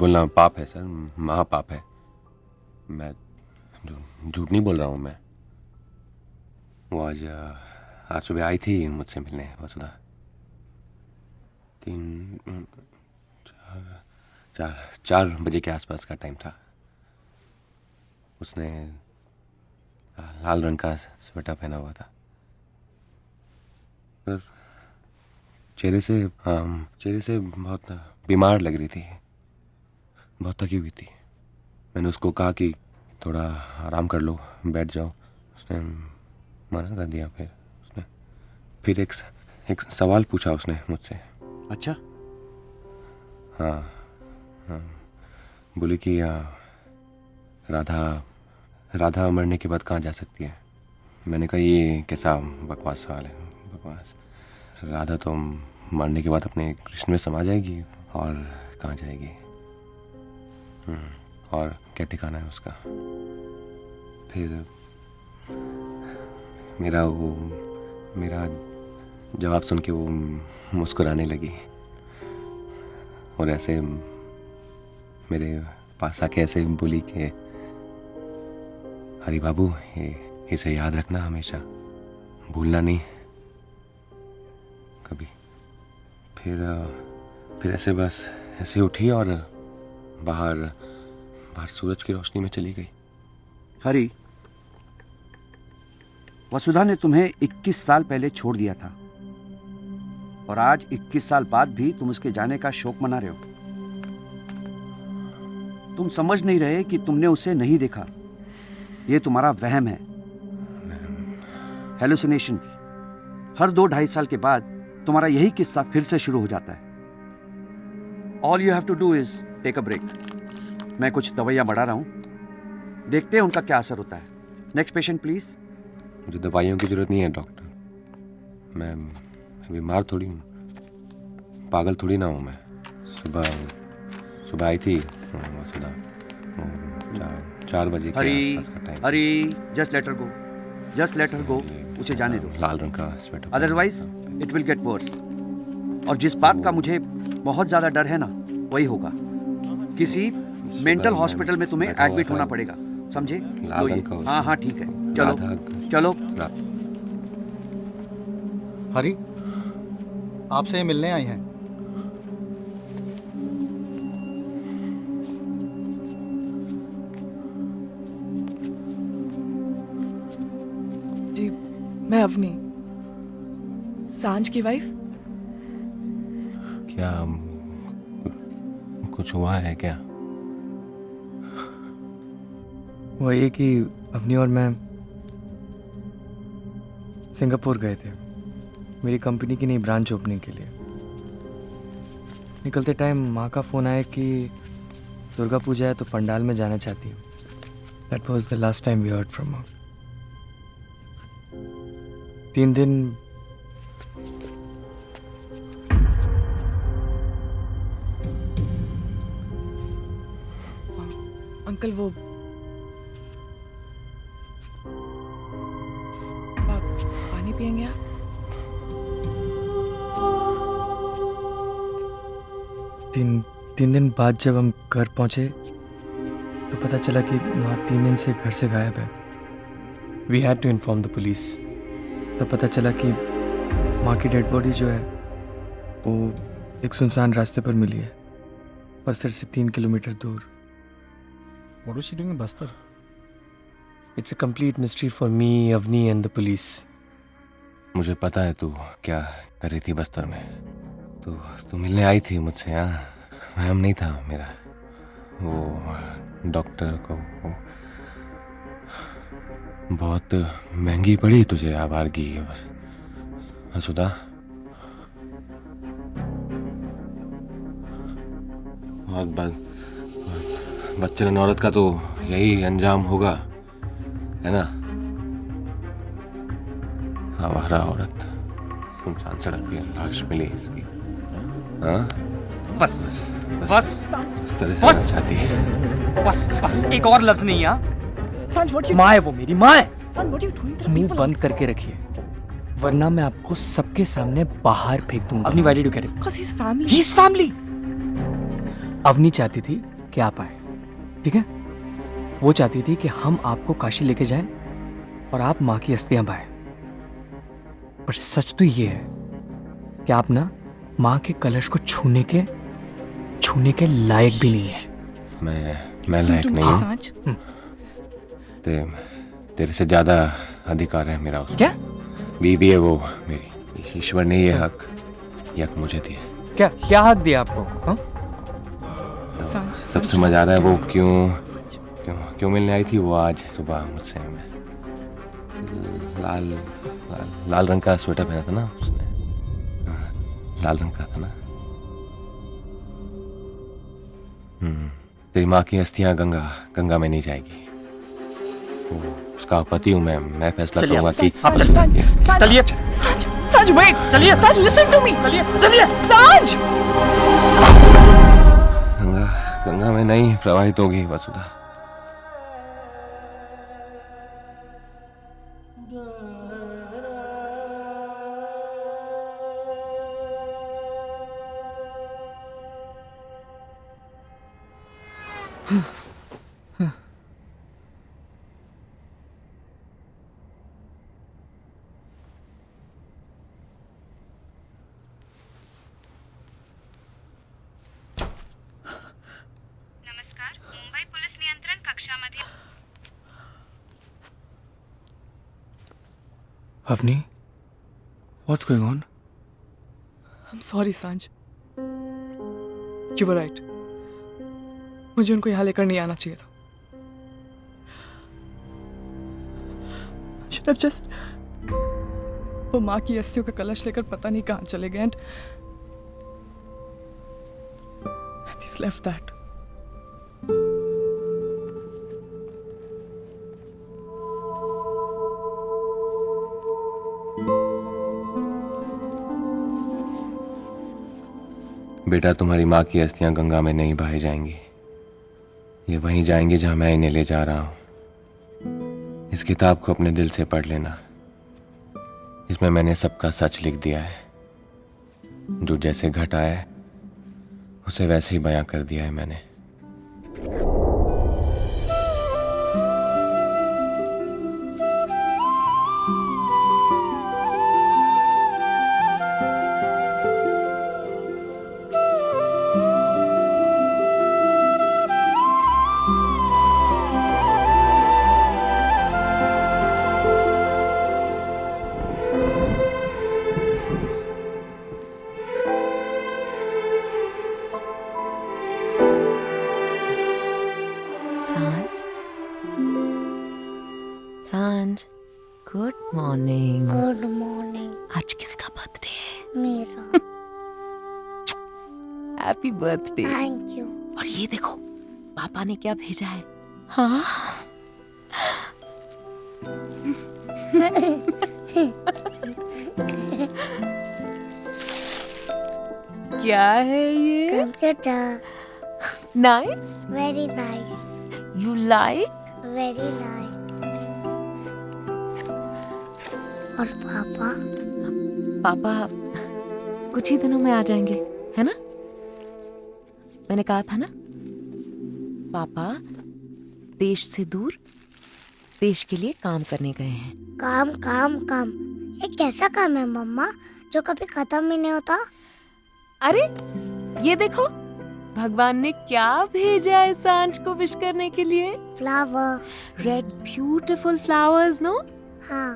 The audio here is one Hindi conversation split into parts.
बोलना पाप है सर, महापाप है। मैं झूठ नहीं बोल रहा हूँ। मैं वो आज सुबह आई थी मुझसे मिलने वसुधा। 4 बजे के आसपास का टाइम था। उसने लाल रंग का स्वेटर पहना हुआ था। पर चेहरे से बहुत बीमार लग रही थी, बहुत थकी हुई थी। मैंने उसको कहा कि थोड़ा आराम कर लो, बैठ जाओ। उसने मना कर दिया। फिर एक सवाल पूछा उसने मुझसे। अच्छा? हाँ, बोली कि राधा मरने के बाद कहाँ जा सकती है। मैंने कहा ये कैसा बकवास सवाल है। बकवास, राधा तो मरने के बाद अपने कृष्ण में समा जाएगी और कहाँ जाएगी, और क्या ठिकाना है उसका। फिर मेरा जवाब सुन के वो मुस्कुराने लगी और ऐसे मेरे पास आके ऐसे बोली कि हरी बाबू, इसे याद रखना, हमेशा भूलना नहीं कभी। फिर ऐसे बस ऐसे उठी और बाहर सूरज की रोशनी में चली गई। हरी, वसुधा ने तुम्हें 21 साल पहले छोड़ दिया था और आज 21 साल बाद भी तुम उसके जाने का शोक मना रहे हो। तुम समझ नहीं रहे कि तुमने उसे नहीं देखा। यह तुम्हारा वहम है, हेलुसिनेशंस। हर 2-2.5 साल के बाद तुम्हारा यही किस्सा फिर से शुरू हो जाता है। All you have to do is take a break. मैं कुछ दवाइयां बढ़ा रहा हूं, देखते हैं उनका क्या असर होता है। Next patient please. मुझे दवाइयों की जरूरत नहीं है डॉक्टर। मैं बीमार थोड़ी हूँ, पागल थोड़ी ना हूँ मैं। सुबह आई थी वसुधा, 4 बजे के आसपास का टाइम। हरी, जस्ट लेट हर गो, उसे जाने दो। लाल रंग का sweater, otherwise it will get worse. और जिस बात का मुझे बहुत ज्यादा डर है ना, वही होगा। किसी मेंटल हॉस्पिटल में तुम्हें एडमिट होना पड़ेगा, समझे? हाँ ठीक है, चलो। हरी, आपसे मिलने आई हैं। जी, मैं अवनी, सांझ की वाइफ। क्या कुछ हुआ है क्या? वो ये कि अवनी और मैं सिंगापुर गए थे मेरी कंपनी की नई ब्रांच ओपनिंग के लिए। निकलते टाइम माँ का फ़ोन आया कि दुर्गा पूजा है तो पंडाल में जाना चाहती हूँ। That was the last time we heard from her. 3 दिन अंकल, वो तीन दिन बाद जब हम घर पहुंचे तो पता चला कि माँ 3 दिन से घर से गायब है। We had to inform the police. तब पता चला कि माँ की डेड बॉडी जो है वो एक सुनसान रास्ते पर मिली है, बस्तर से 3 किलोमीटर दूर। What was she doing in Bastar? It's a complete mystery for me, Avni and the police. मुझे पता है तू क्या कर रही थी बस्तर में। तू मिलने आई थी मुझसे। हाँ, वहम नहीं था मेरा। वो डॉक्टर को वो बहुत महंगी पड़ी तुझे आवारगी बस। हसुदा, बहुत बच्चन औरत का तो यही अंजाम होगा, है ना? आवारा औरत, सुनसान सड़क पे लाश मिली इसकी। हाँ, बस बस इस तरह से बस। जाती है। बस एक और लफ्ज नहीं है। Sanj, what you माँ है वो, मेरी माँ है। Sanj, what are you doing? There are मुंह people बंद outside. करके रखिए, वरना मैं आपको सबके सामने बाहर फेंक दूंगा। अपनी वाइडी डू कैट। Because he's family. He's family. Avni चाहती थी कि आप आए, ठीक है? वो चाहती थी कि हम आपको काशी लेके जाएं और आप माँ की अस्थियां बहाएं। पर सच तो ये है कि आप ना माँ के कलश को छूने के लायक भी नहीं है। मैं लायक Listen to नहीं me, हूँ। Sanj. तेरे से ज्यादा अधिकार है मेरा उसमें। क्या बीवी है वो मेरी। ईश्वर ने ये हक मुझे दिया। क्या क्या हक दिया आपको? हाँ? Sanj. सब Sanj, समझ आ रहा है वो क्यों मिलने आई थी वो आज सुबह मुझसे। मैं लाल रंग का स्वेटर पहना था ना उसने। हाँ, लाल रंग का था ना। तेरी माँ की अस्थियां गंगा में नहीं जाएगी। वो उसका पति हूँ मैं फैसला करूंगा कि Sanj, Sanj, चलिए Sanj, Sanj, wait. चलिए। Sanj, listen to me. चलिए। Sanj. गंगा में नहीं प्रवाहित होगी वसुधा। नमस्कार, मुंबई पोलीस नियंत्रण कक्षामध्ये Avani, what's going on? I'm sorry, Sanj. You were right. मुझे उनको यहाँ लेकर नहीं आना चाहिए था. Should have just वो माँ की अस्थियों का कलश लेकर पता नहीं कहाँ चले गए and he's left that. बेटा, तुम्हारी माँ की अस्थियां गंगा में नहीं बहाई जाएंगी। ये वहीं जाएंगी जहां मैं इन्हें ले जा रहा हूं। इस किताब को अपने दिल से पढ़ लेना। इसमें मैंने सबका सच लिख दिया है। जो जैसे घटा है उसे वैसे ही बयां कर दिया है मैंने। सांझ, गुड मॉर्निंग। Good morning. आज किसका बर्थडे है? मेरा। Happy birthday. Thank you. और ये देखो पापा ने क्या भेजा है। हाँ क्या है ये? Computer. Nice. Very nice. You like? Very nice. और पापा? पापा कुछ ही दिनों में आ जाएंगे, है ना? मैंने कहा था ना, पापा देश से दूर देश के लिए काम करने गए हैं। काम काम काम, ये कैसा काम है मम्मा जो कभी खत्म ही नहीं होता? अरे ये देखो, भगवान ने क्या भेजा है सांझ को विश करने के लिए। Flower. Red beautiful flowers, no? हाँ।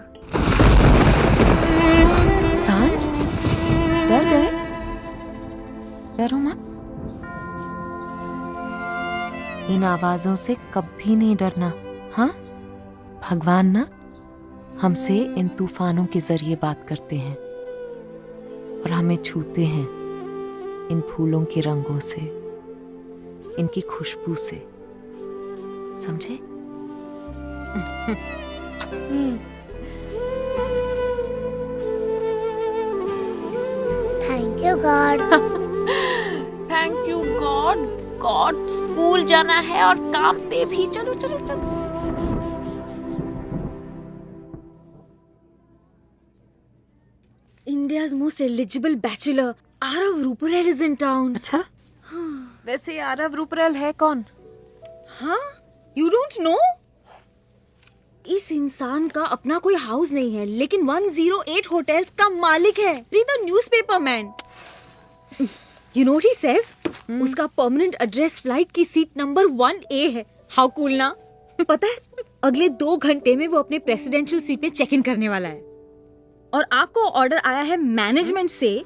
सांझ, डर गए? डरो मत। इन आवाजों से कभी नहीं डरना, हाँ? भगवान ना हमसे इन तूफानों के जरिए बात करते हैं और हमें छूते हैं इन फूलों के रंगों से, इनकी खुशबू से, समझे? Thank you God. Thank you God. God, school जाना है और काम पे भी। चलो चलो चलो। India's most eligible bachelor, Arav Ruparel is in town. अच्छा, वैसे आरव रूपरेल है कौन? हाँ? You don't know? इस इंसान का अपना कोई हाउस नहीं है, लेकिन 108 होटल्स का मालिक है। Read the newspaper, man. You know what he says? उसका परमानेंट एड्रेस फ्लाइट की सीट नंबर 1A है। How cool ना? पता है, अगले 2 घंटे में वो अपने प्रेसिडेंशियल सीट में चेक इन करने वाला है। और आपको ऑर्डर आया है मैनेजमेंट से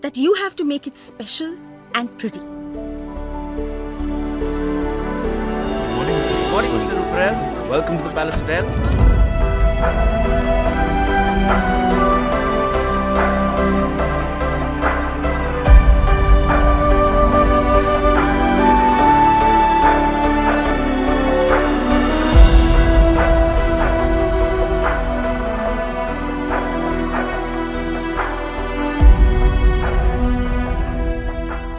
that you have to make it special and pretty. Good morning, Mr. Ruparel. Welcome to the Palace Hotel.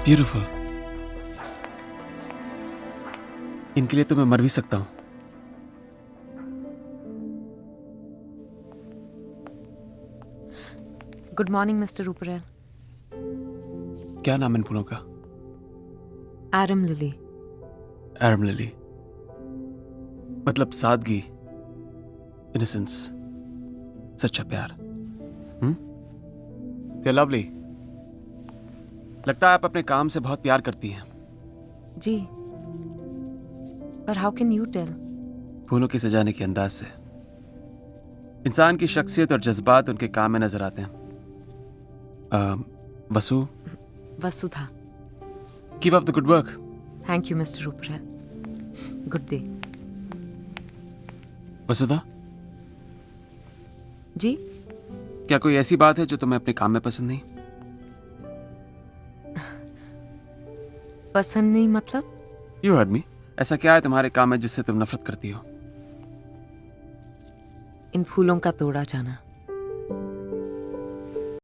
Beautiful. इनके लिए तो मैं मर भी सकता हूं। Good morning mister Ruparel. क्या नाम इन फूलों का? एरम लिली। एरम लिली मतलब सादगी, इनोसेंस, सच्चा प्यार। दे लवली। लगता है आप अपने काम से बहुत प्यार करती हैं। जी, पर हाउ कैन यू टेल? फूलों के सजाने के अंदाज से इंसान की शख्सियत और जज्बात उनके काम में नजर आते हैं। Vasu. Vasudha. Keep up the good work. Thank you mister Ruparel. Good day. Vasudha ji? क्या कोई ऐसी बात है जो तुम्हें अपने काम में पसंद नहीं? पसंद नहीं मतलब? You heard me. ऐसा क्या है तुम्हारे काम में जिससे तुम नफरत करती हो? इन फूलों का तोड़ा जाना।